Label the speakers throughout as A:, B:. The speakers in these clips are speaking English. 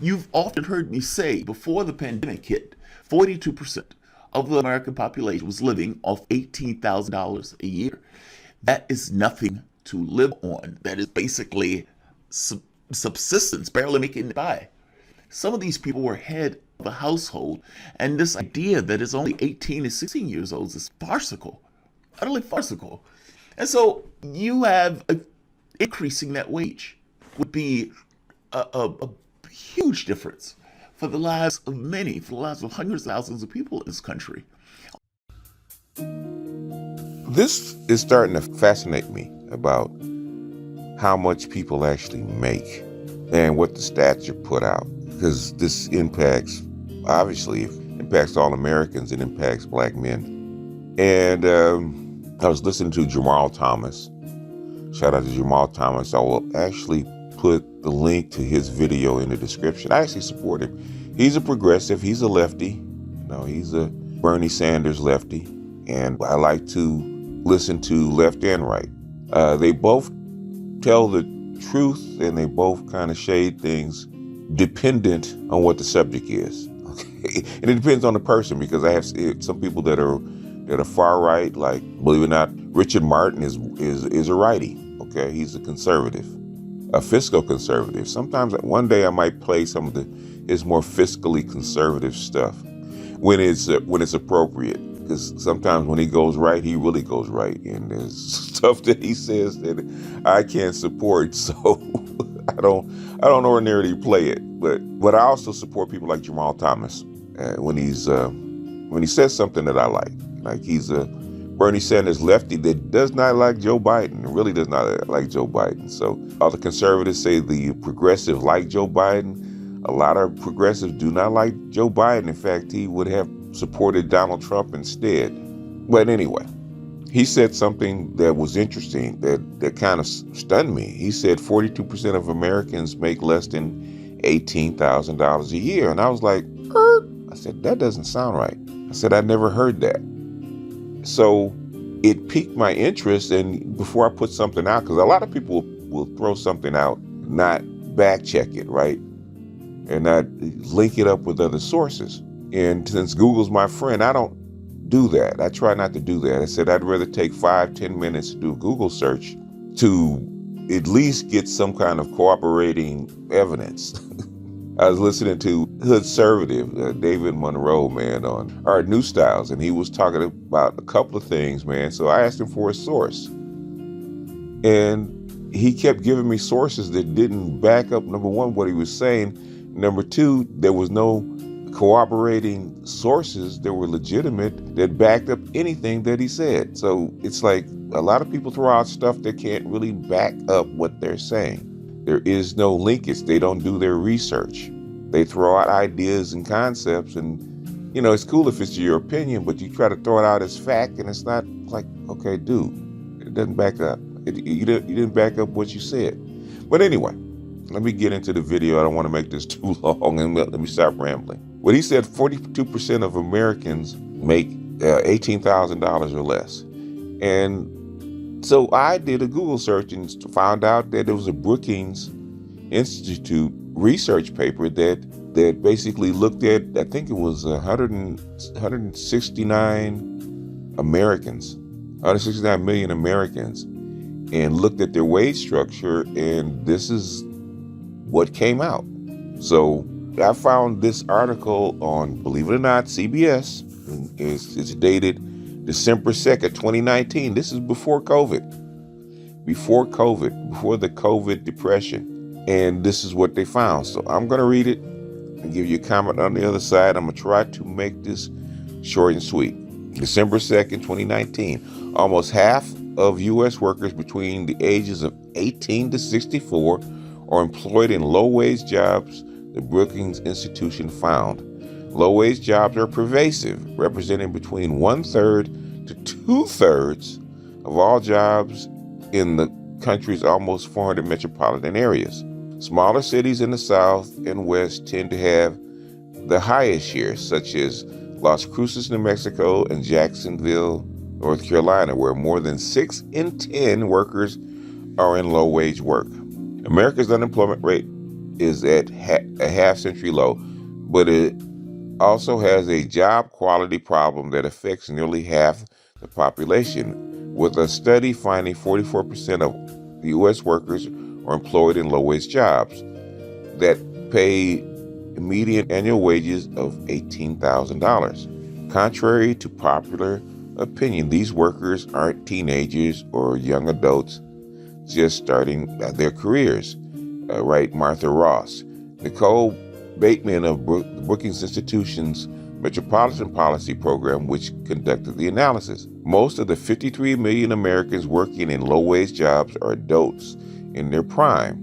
A: You've often heard me say before the pandemic hit, 42% of the American population was living off $18,000 a year. That is nothing to live on. That is basically subsistence, barely making it by. Some of these people were head of a household, and this idea that it's only 18 to 16 years old is farcical, utterly farcical. And so you have increasing that wage would be a huge difference for the lives of many, for the lives of hundreds of thousands of people in this country.
B: This is starting to fascinate me about how much people actually make and what the stats are put out, because this obviously impacts all Americans. It impacts black men. And I was listening to Jamal Thomas. Shout out to Jamal Thomas. I will actually put the link to his video in the description. I actually support him. He's a progressive. He's a lefty. He's a Bernie Sanders lefty. And I like to listen to left and right. They both tell the truth, and they both kind of shade things dependent on what the subject is. Okay, and it depends on the person, because I have some people that are far right, like, believe it or not, Richard Martin is a righty. Okay, he's a conservative, a fiscal conservative. Sometimes one day I might play some of his more fiscally conservative stuff when it's appropriate. Because sometimes when he goes right, he really goes right. And there's stuff that he says that I can't support. So I don't ordinarily play it. But I also support people like Jamal Thomas when he says something that I like. Like, he's a Bernie Sanders lefty that does not like Joe Biden, really does not like Joe Biden. So all the conservatives say the progressive like Joe Biden. A lot of progressives do not like Joe Biden. In fact, he would have supported Donald Trump instead. But anyway, he said something that was interesting, that kind of stunned me. He said 42% of Americans make less than $18,000 a year. And I was like, I said, that doesn't sound right. I said, I never heard that. So it piqued my interest. And before I put something out, because a lot of people will throw something out, not back check it, right? And not link it up with other sources. And since Google's my friend, I don't do that. I try not to do that. I said I'd rather take 5-10 minutes to do a Google search to at least get some kind of cooperating evidence. I was listening to Hoodservative, David Monroe, man, on Art New Styles, and he was talking about a couple of things, man. So I asked him for a source. And he kept giving me sources that didn't back up, number one, what he was saying. Number two, there was no corroborating sources that were legitimate that backed up anything that he said. So it's like a lot of people throw out stuff that can't really back up what they're saying. There is no linkage. They don't do their research. They throw out ideas and concepts, and it's cool if it's your opinion, but you try to throw it out as fact, and it's not like, okay, dude, it doesn't back up. You didn't back up what you said. But anyway, let me get into the video. I don't want to make this too long, and let me stop rambling. What he said, 42% of Americans make $18,000 or less. And so I did a Google search and found out that there was a Brookings Institute research paper that basically looked at, I think it was 169 Americans, 169 million Americans, and looked at their wage structure, and this is what came out. So I found this article on, believe it or not, CBS. It's dated December 2nd, 2019. This is before COVID, before the COVID depression. And this is what they found. So I'm going to read it and give you a comment on the other side. I'm going to try to make this short and sweet. December 2nd, 2019. Almost half of U.S. workers between the ages of 18 to 64 are employed in low-wage jobs, the Brookings Institution found. Low-wage jobs are pervasive, representing between 1/3 to 2/3 of all jobs in the country's almost 400 metropolitan areas. Smaller cities in the South and West tend to have the highest shares, such as Las Cruces, New Mexico, and Jacksonville, North Carolina, where more than 6 in 10 workers are in low-wage work. America's unemployment rate is at a half-century low, but it also has a job quality problem that affects nearly half the population, with a study finding 44% of the U.S. workers are employed in low-wage jobs that pay median annual wages of $18,000. Contrary to popular opinion, these workers aren't teenagers or young adults just starting their careers. Right, Martha Ross. Nicole Bateman of the Brookings Institution's Metropolitan Policy Program, which conducted the analysis. Most of the 53 million Americans working in low-wage jobs are adults in their prime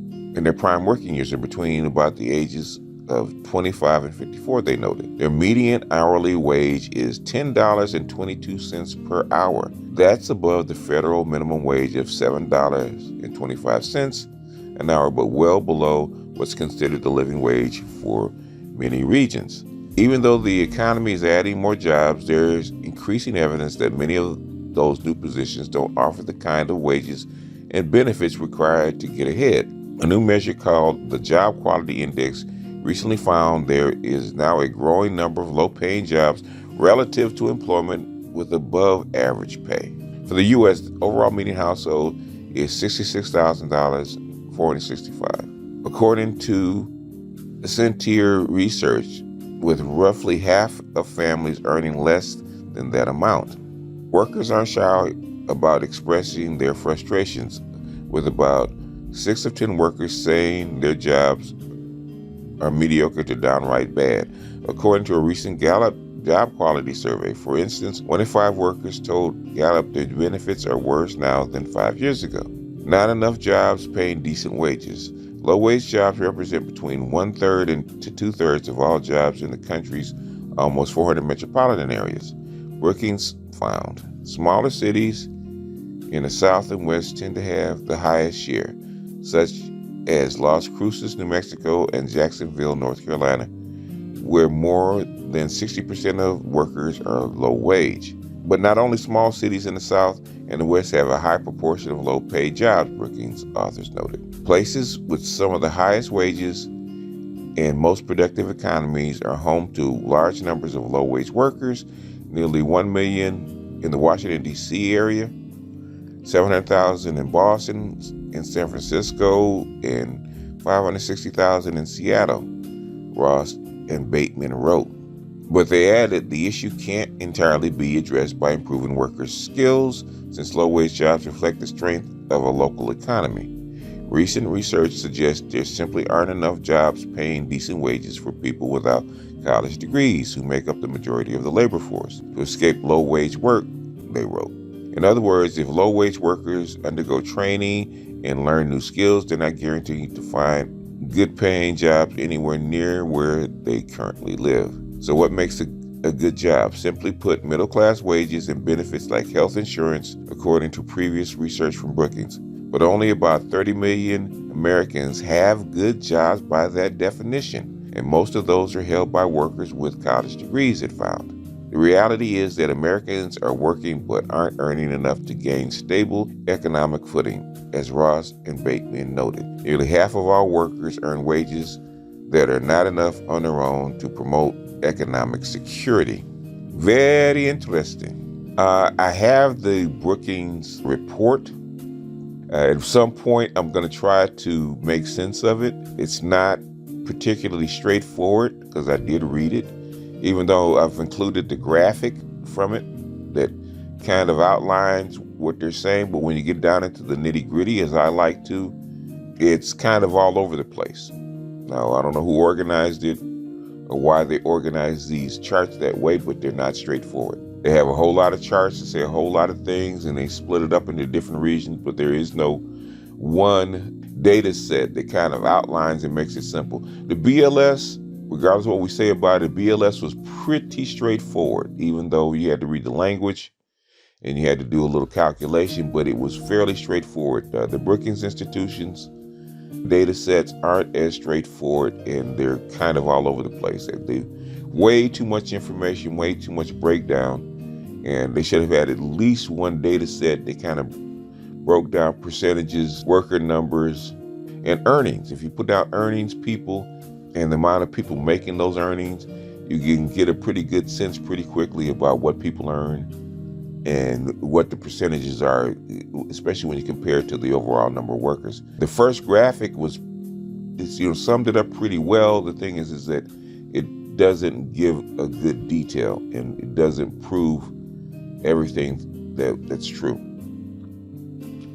B: working years, are between about the ages of 25 and 54, they noted. Their median hourly wage is $10.22 per hour. That's above the federal minimum wage of $7.25 an hour, but well below what's considered the living wage for many regions. Even though the economy is adding more jobs, there's increasing evidence that many of those new positions don't offer the kind of wages and benefits required to get ahead. A new measure called the Job Quality Index recently found there is now a growing number of low-paying jobs relative to employment with above-average pay. For the U.S., the overall median household is $66,465. According to Centier Research, with roughly half of families earning less than that amount. Workers aren't shy about expressing their frustrations, with about 6 of 10 workers saying their jobs are mediocre to downright bad. According to a recent Gallup job quality survey, for instance, 1 in 5 workers told Gallup their benefits are worse now than 5 years ago. Not enough jobs paying decent wages. Low-wage jobs represent between 1/3 and to 2/3 of all jobs in the country's almost 400 metropolitan areas. Brookings found smaller cities in the South and West tend to have the highest share, such as Las Cruces, New Mexico, and Jacksonville, North Carolina, where more than 60% of workers are low-wage. But not only small cities in the South and the West have a high proportion of low-paid jobs, Brookings authors noted. Places with some of the highest wages and most productive economies are home to large numbers of low-wage workers, nearly 1 million in the Washington, D.C. area, 700,000 in Boston and San Francisco, and 560,000 in Seattle, Ross and Bateman wrote. But they added the issue can't entirely be addressed by improving workers' skills, since low-wage jobs reflect the strength of a local economy. Recent research suggests there simply aren't enough jobs paying decent wages for people without college degrees, who make up the majority of the labor force, to escape low-wage work, they wrote. In other words, if low-wage workers undergo training and learn new skills, they're not guaranteed to find good-paying jobs anywhere near where they currently live. So what makes a good job? Simply put, middle-class wages and benefits like health insurance, according to previous research from Brookings. But only about 30 million Americans have good jobs by that definition, and most of those are held by workers with college degrees, it found. The reality is that Americans are working but aren't earning enough to gain stable economic footing, as Ross and Bateman noted. Nearly half of all workers earn wages that are not enough on their own to promote economic security. Very interesting. I have the Brookings report. At some point, I'm going to try to make sense of it. It's not particularly straightforward because I did read it, even though I've included the graphic from it that kind of outlines what they're saying. But when you get down into the nitty-gritty, as I like to, it's kind of all over the place. Now, I don't know who organized it or why they organized these charts that way, but they're not straightforward. They have a whole lot of charts that say a whole lot of things, and they split it up into different regions, but there is no one data set that kind of outlines and makes it simple. The BLS, regardless of what we say about it, BLS was pretty straightforward, even though you had to read the language and you had to do a little calculation, but it was fairly straightforward. The Brookings Institution's data sets aren't as straightforward, and they're kind of all over the place. They way too much information, way too much breakdown, and they should have had at least one data set that kind of broke down percentages, worker numbers, And earnings, if you put down earnings, people, and the amount of people making those earnings, you can get a pretty good sense pretty quickly about what people earn and what the percentages are, especially when you compare it to the overall number of workers. The first graphic summed it up pretty well. The thing is that it doesn't give a good detail, and it doesn't prove everything that's true.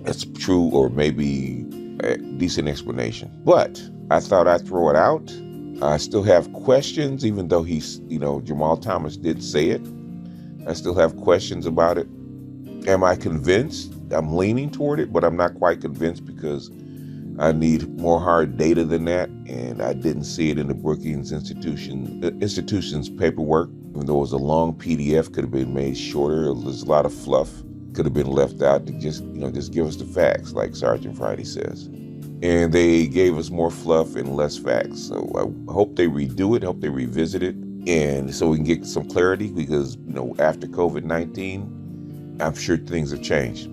B: That's true, or maybe a decent explanation. But I thought I'd throw it out. I still have questions, even though Jamal Thomas did say it. I still have questions about it. Am I convinced? I'm leaning toward it, but I'm not quite convinced because I need more hard data than that, and I didn't see it in the Brookings Institution's paperwork. Even though it was a long PDF, could have been made shorter. There's a lot of fluff could have been left out to just give us the facts, like Sergeant Friday says. And they gave us more fluff and less facts. So I hope they redo it, hope they revisit it, and so we can get some clarity, because after COVID-19, I'm sure things have changed.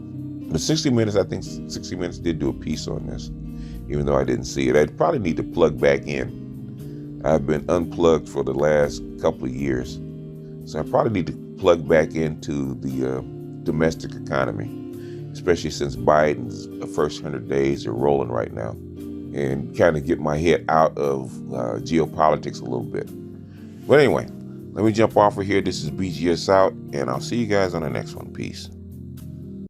B: But 60 Minutes, I think 60 Minutes did do a piece on this, even though I didn't see it. I'd probably need to plug back in. I've been unplugged for the last couple of years, so I probably need to plug back into the domestic economy, especially since Biden's first 100 days are rolling right now, and kind of get my head out of geopolitics a little bit. But anyway, let me jump off of here. This is BGS out, and I'll see you guys on the next one. Peace.